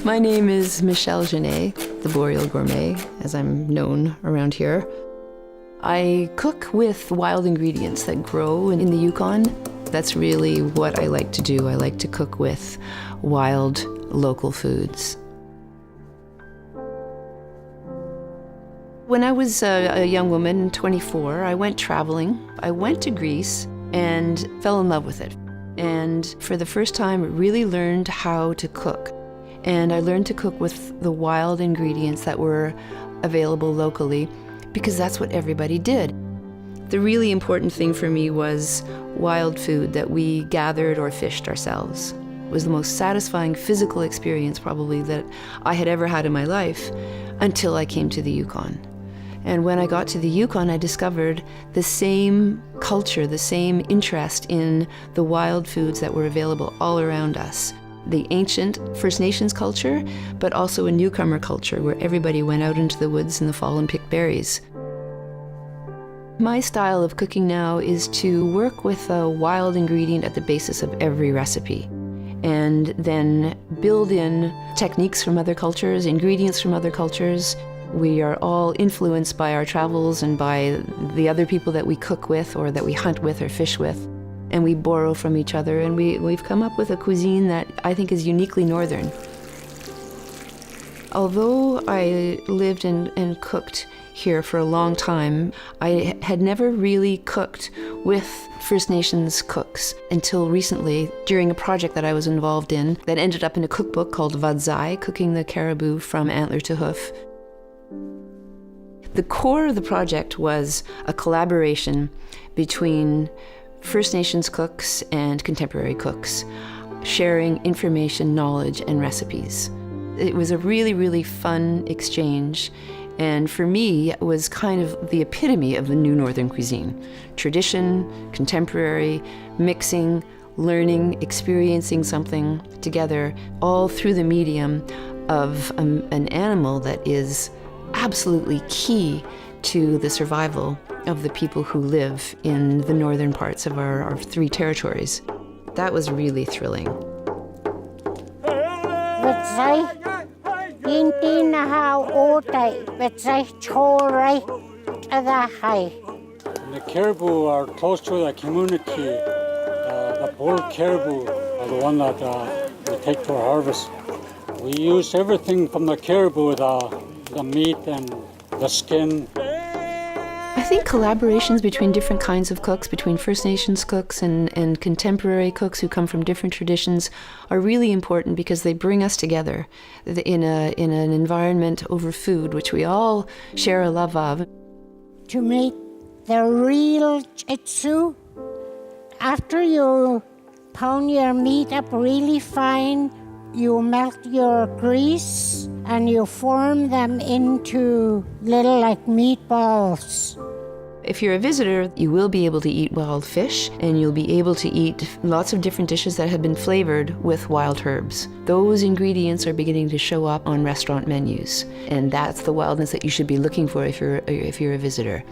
My name is Michele Genest, the Boreal Gourmet, as I'm known around here. I cook with wild ingredients that grow in the Yukon. That's really what I like to do. I like to cook with wild, local foods. When I was a young woman, 24, I went traveling. I went to Greece and fell in love with it. And for the first time, really learned how to cook. And I learned to cook with the wild ingredients that were available locally, because that's what everybody did. The really important thing for me was wild food that we gathered or fished ourselves. It was the most satisfying physical experience probably that I had ever had in my life until I came to the Yukon. And when I got to the Yukon, I discovered the same culture, the same interest in the wild foods that were available all around us. The ancient First Nations culture, but also a newcomer culture where everybody went out into the woods in the fall and picked berries. My style of cooking now is to work with a wild ingredient at the basis of every recipe, and then build in techniques from other cultures, ingredients from other cultures. We are all influenced by our travels and by the other people that we cook with or that we hunt with or fish with. And we borrow from each other, and we've come up with a cuisine that I think is uniquely northern. Although I lived and cooked here for a long time, I had never really cooked with First Nations cooks until recently, during a project that I was involved in that ended up in a cookbook called Vadzaih, Cooking the Carbou from Antler to Hoof. The core of the project was a collaboration between First Nations cooks and contemporary cooks, sharing information, knowledge, and recipes. It was a really, really fun exchange, and for me, it was kind of the epitome of the new Northern cuisine. Tradition, contemporary, mixing, learning, experiencing something together, all through the medium of an animal that is absolutely key to the survival of the people who live in the northern parts of our three territories. That was really thrilling. Vadzaih, the caribou are close to the community. The bull caribou are the one that we take to harvest. We use everything from the caribou, the meat and the skin. I think collaborations between different kinds of cooks, between First Nations cooks and contemporary cooks who come from different traditions, are really important because they bring us together in an environment over food, which we all share a love of. To make the real jitsu, after you pound your meat up really fine, you melt your grease and you form them into little like meatballs. If you're a visitor, you will be able to eat wild fish, and you'll be able to eat lots of different dishes that have been flavored with wild herbs. Those ingredients are beginning to show up on restaurant menus, and that's the wildness that you should be looking for if you're a visitor.